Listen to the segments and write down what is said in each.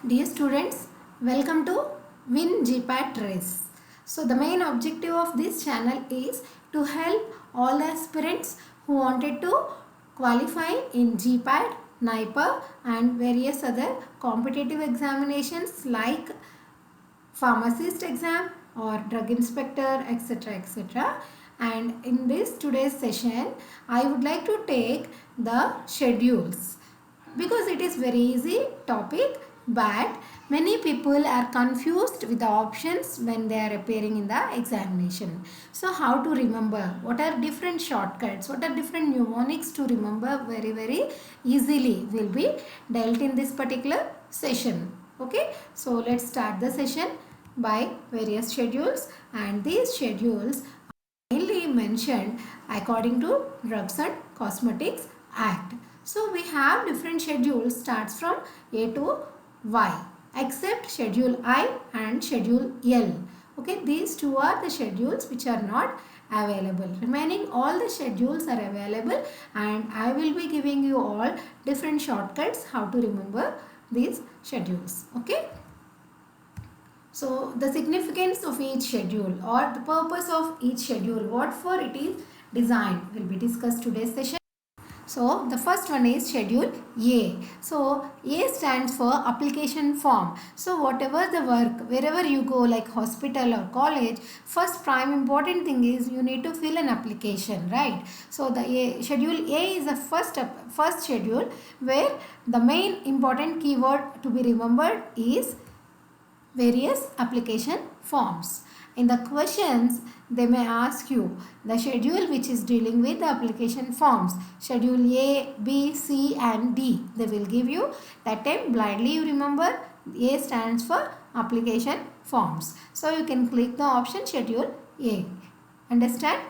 Dear students, welcome to Win GPAT Race. So the main objective of this channel is to help all the aspirants who wanted to qualify in GPAT, NIPER and various other competitive examinations like pharmacist exam or drug inspector, etc. And in this today's session I would like to take the schedules because it is very easy topic, but many people are confused with the options when they are appearing in the examination. So how to remember, what are different shortcuts, what are different mnemonics to remember very easily will be dealt in this particular session. Okay, so let's start the session by various schedules, and these schedules are mainly mentioned according to Drugs and Cosmetics Act. So we have different schedules starts from A to Y except schedule I and schedule L. Okay, these two are the schedules which are not available. Remaining all the schedules are available, and I will be giving you all different shortcuts how to remember these schedules. Okay. So the significance of each schedule or the purpose of each schedule, what for it is designed, will be discussed today's session. So the first one is schedule A. So A stands for application form. So whatever the work, wherever you go like hospital or college, first prime important thing is you need to fill an application, right? So the schedule A is the first schedule where the main important keyword to be remembered is various application forms. In the questions, they may ask you the schedule which is dealing with the application forms. Schedule A, B, C and D. They will give you. That time blindly you remember A stands for application forms. So you can click the option schedule A. Understand?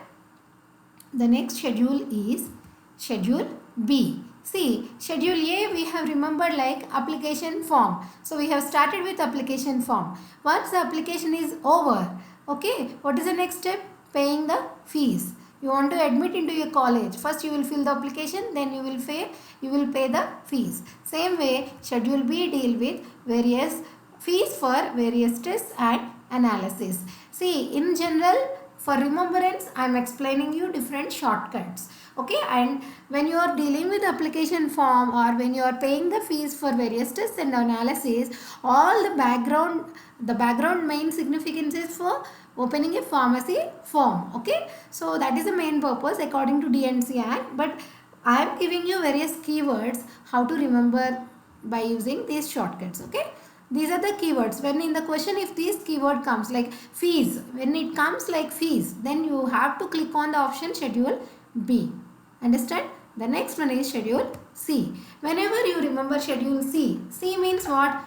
The next schedule is schedule B. See, schedule A we have remembered like application form. So we have started with application form. Once the application is over, okay, what is the next step? Paying the fees. You want to admit into your college. First you will fill the application, then you will pay the fees. Same way, schedule B deal with various fees for various tests and analysis. See, in general, for remembrance, I am explaining you different shortcuts. Okay, and when you are dealing with application form or when you are paying the fees for various tests and analysis, all the background main significance is for opening a pharmacy form. Okay, so that is the main purpose according to DNC Act, but I am giving you various keywords how to remember by using these shortcuts. Okay, these are the keywords. When in the question if this keyword comes like fees, when it comes like fees, then you have to click on the option schedule B. Understand? The next one is schedule C. Whenever you remember schedule C, C means what?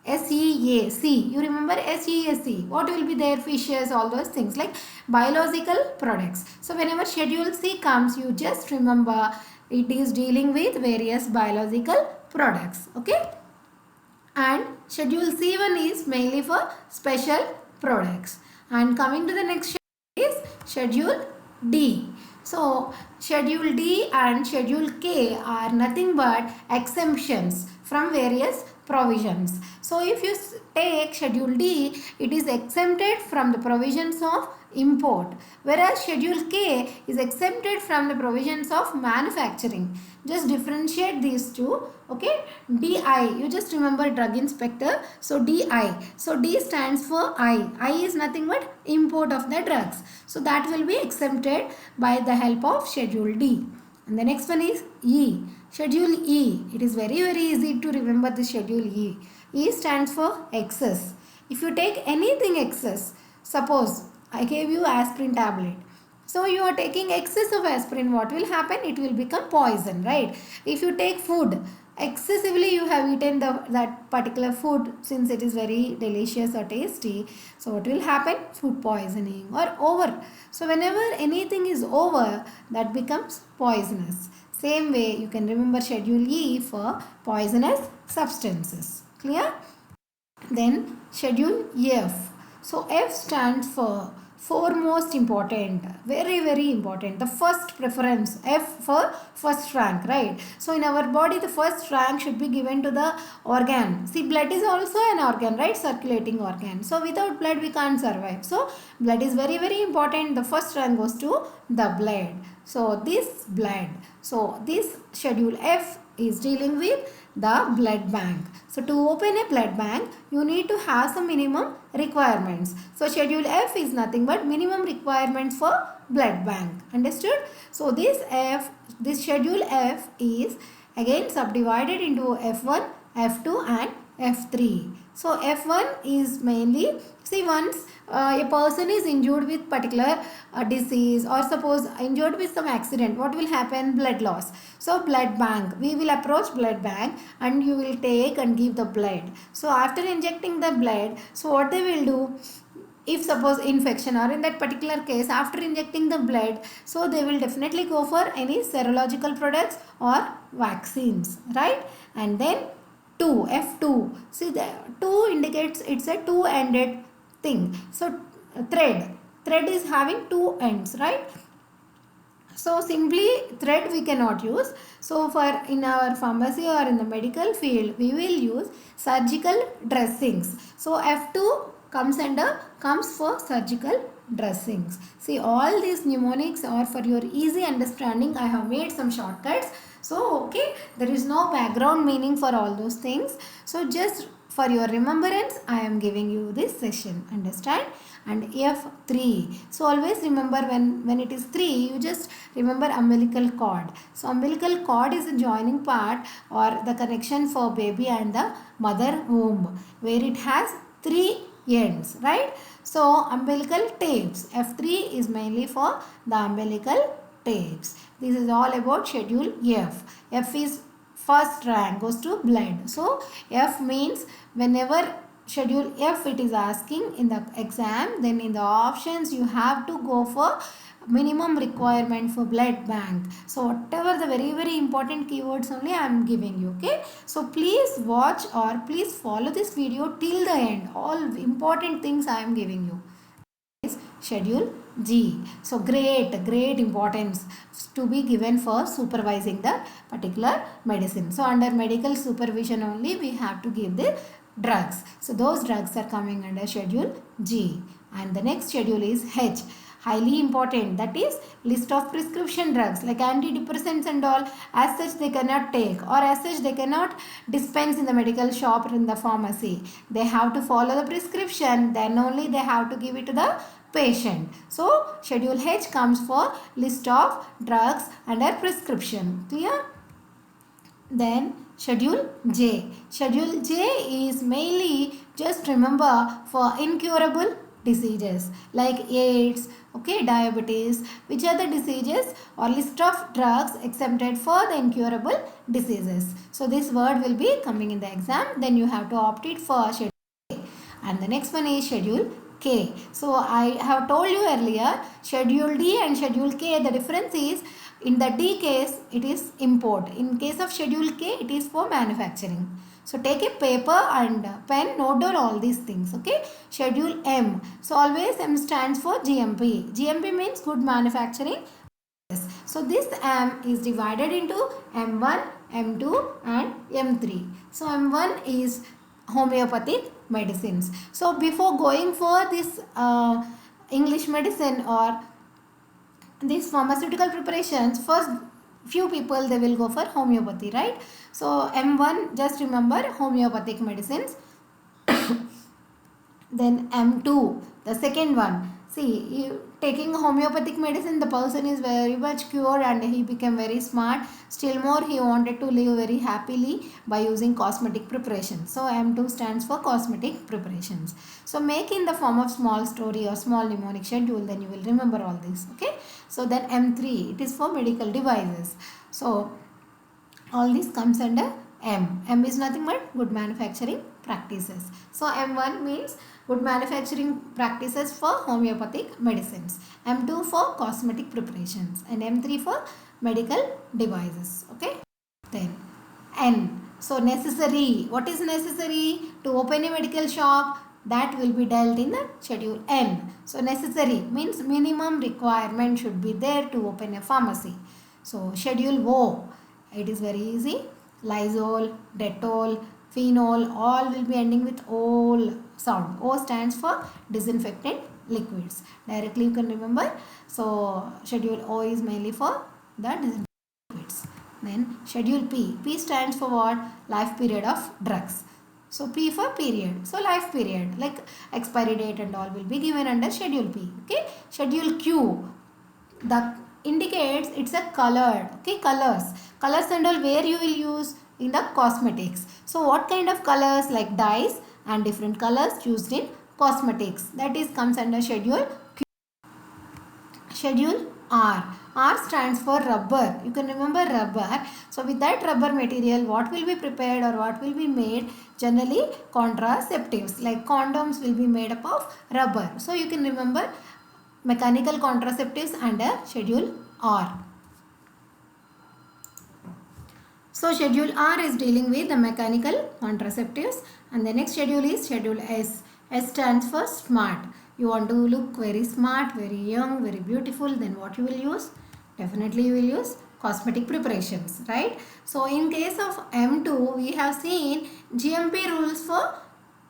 SEAC. You remember SEAC. What will be there? Fishes, all those things like biological products. So whenever schedule C comes, you just remember it is dealing with various biological products. Okay. And schedule C1 is mainly for special products. And coming to the next schedule is schedule D. So schedule D and schedule K are nothing but exemptions from various provisions. So if you take schedule D, it is exempted from the provisions of import, whereas schedule K is exempted from the provisions of manufacturing. Just differentiate these two. Okay, DI, you just remember drug inspector, so DI, so D stands for I is nothing but import of the drugs, so that will be exempted by the help of schedule D. And the next one is E, schedule E. It is very easy to remember the schedule E. E stands for excess. If you take anything excess, suppose I gave you aspirin tablet, so you are taking excess of aspirin, what will happen? It will become poison, right? If you take food, excessively you have eaten that particular food since it is very delicious or tasty, so what will happen? Food poisoning or over. So whenever anything is over, that becomes poisonous. Same way you can remember schedule E for poisonous substances. Clear? Then schedule F. So F stands for foremost important, very important, the first preference, F for first rank, right? So in our body the first rank should be given to the organ. See, blood is also an organ, right? Circulating organ. So without blood we can't survive. So blood is very important. The first rank goes to the blood. So this blood, so this schedule F is dealing with the blood bank. So to open a blood bank, you need to have some minimum requirements. So schedule F is nothing but minimum requirements for blood bank. Understood? So this schedule F is again subdivided into F1, F2 and F3. So F1 is mainly, see, once a person is injured with particular disease, or suppose injured with some accident, what will happen? Blood loss. So blood bank, we will approach blood bank and you will take and give the blood. So after injecting the blood, so what they will do, if suppose infection, or in that particular case after injecting the blood, so they will definitely go for any serological products or vaccines, right? And then 2, F2, see, the 2 indicates it's a two-ended thing. So thread is having two ends, right? So simply thread we cannot use. So for in our pharmacy or in the medical field, we will use surgical dressings. So F2 comes for surgical dressings. See, all these mnemonics are for your easy understanding. I have made some shortcuts. So okay, there is no background meaning for all those things. So just for your remembrance, I am giving you this session. Understand? And F3. So always remember, when it is 3, you just remember umbilical cord. So umbilical cord is the joining part or the connection for baby and the mother womb, where it has 3 ends, right? So umbilical tapes. F3 is mainly for the umbilical tapes. This is all about schedule F. F is first rank, goes to blood. So F means whenever schedule F it is asking in the exam, then in the options you have to go for minimum requirement for blood bank. So whatever the very important keywords only I am giving you. Okay, so please watch or please follow this video till the end. All important things I am giving you. Schedule G. So great importance to be given for supervising the particular medicine. So under medical supervision only we have to give the drugs. So those drugs are coming under schedule G. And the next schedule is H. Highly important, that is list of prescription drugs like antidepressants and all. As such they cannot take, or as such they cannot dispense in the medical shop or in the pharmacy. They have to follow the prescription, then only they have to give it to the patient. So schedule H comes for list of drugs under prescription. Clear? Then schedule J. Schedule J is mainly, just remember, for incurable diseases like AIDS, okay, diabetes, which are the diseases or list of drugs exempted for the incurable diseases. So this word will be coming in the exam. Then you have to opt it for schedule J. And the next one is schedule K. So I have told you earlier, schedule D and schedule K, the difference is, in the D case it is import. In case of schedule K it is for manufacturing. So take a paper and pen, note down all these things. Okay. Schedule M. So always M stands for GMP. GMP means good manufacturing. So this M is divided into M1, M2 and M3. So M1 is homeopathic medicines. So before going for this English medicine or these pharmaceutical preparations, first few people they will go for homeopathy, right? So M1, just remember homeopathic medicines. Then M2, the second one. See, taking homeopathic medicine, the person is very much cured and he became very smart. Still more, he wanted to live very happily by using cosmetic preparations. So M2 stands for cosmetic preparations. So make in the form of small story or small mnemonic schedule, then you will remember all this. Okay. So then M3, it is for medical devices. So all this comes under M. M is nothing but good manufacturing practices. So M1 means good manufacturing practices for homeopathic medicines. M2 for cosmetic preparations and M3 for medical devices. Okay. Then N. So necessary. What is necessary? To open a medical shop, that will be dealt in the schedule N. So necessary means minimum requirement should be there to open a pharmacy. So schedule O, it is very easy. Lysol, Dettol, Phenol, all will be ending with O sound. O stands for disinfectant liquids. Directly you can remember. So schedule O is mainly for the disinfectant liquids. Then schedule P. P stands for what? Life period of drugs. So P for period. So life period, like expiry date and all will be given under schedule P. Okay. Schedule Q, the indicates it's a colored. Okay, colors and all where you will use in the cosmetics. So what kind of colors? Like dyes and different colors used in cosmetics, that is comes under schedule Q. Schedule R. R stands for rubber. You can remember rubber. So with that rubber material, what will be prepared or what will be made? Generally contraceptives like condoms will be made up of rubber. So you can remember mechanical contraceptives under schedule R. So schedule R is dealing with the mechanical contraceptives, and the next schedule is schedule S. S stands for smart. You want to look very smart, very young, very beautiful, then what you will use? Definitely you will use cosmetic preparations, right? So in case of M2, we have seen GMP rules for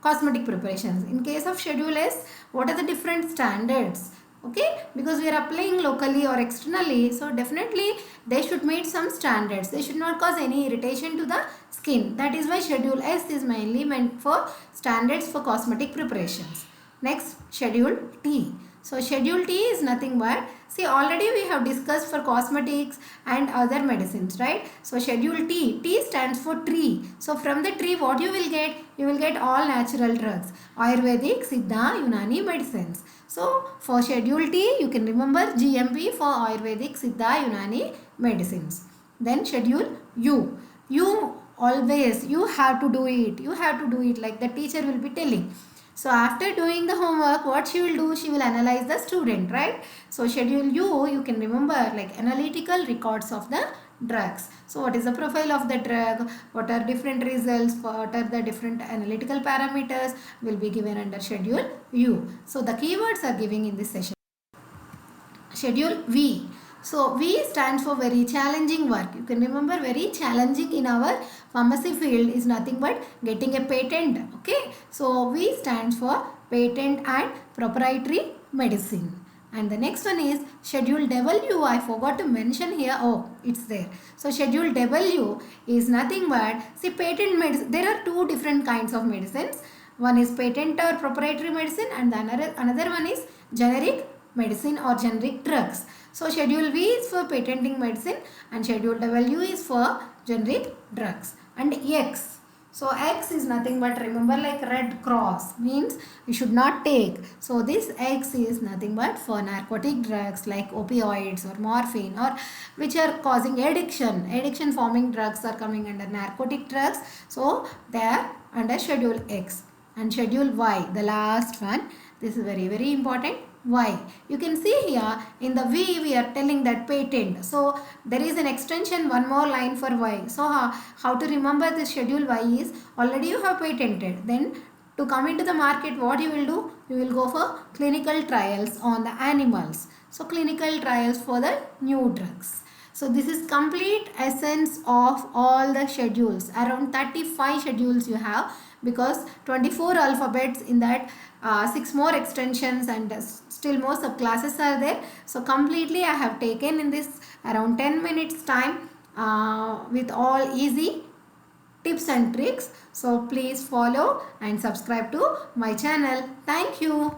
cosmetic preparations. In case of schedule S, what are the different standards? Okay, because we are applying locally or externally, so definitely they should meet some standards. They should not cause any irritation to the skin. That is why schedule S is mainly meant for standards for cosmetic preparations. Next, schedule T. So schedule T is nothing but, see, already we have discussed for cosmetics and other medicines, right? So schedule T, T stands for tree. So from the tree what you will get? You will get all natural drugs, Ayurvedic, Siddha, Unani medicines. So for schedule T you can remember GMP for Ayurvedic, Siddha, Unani medicines. Then schedule U. You always, you have to do it. You have to do it like the teacher will be telling. So after doing the homework, what she will do? She will analyze the student, right? So schedule U, you can remember like analytical records of the drugs. So what is the profile of the drug? What are different results? What are the different analytical parameters will be given under schedule U. So the keywords are giving in this session. Schedule V. So V stands for very challenging work. You can remember very challenging in our pharmacy field is nothing but getting a patent. Okay. So V stands for patent and proprietary medicine. And the next one is schedule W. I forgot to mention here. Oh, it's there. So schedule W is nothing but, see, patent medicine. There are two different kinds of medicines. One is patent or proprietary medicine, and the another one is generic medicine or generic drugs. So schedule V is for patenting medicine and schedule W is for generic drugs. And X. So X is nothing but, remember, like red cross means you should not take. So this X is nothing but for narcotic drugs like opioids or morphine, or which are causing addiction. Addiction forming drugs are coming under narcotic drugs. So they are under schedule X. And schedule Y, the last one. This is very, very important. Y. You can see here in the V we are telling that patent. So there is an extension, one more line for Y. So how to remember the schedule Y is, already you have patented. Then to come into the market, what you will do? You will go for clinical trials on the animals. So clinical trials for the new drugs. So this is complete essence of all the schedules. Around 35 schedules you have, because 24 alphabets in that, 6 more extensions and still more subclasses are there. So completely I have taken in this around 10 minutes time with all easy tips and tricks. So please follow and subscribe to my channel. Thank you.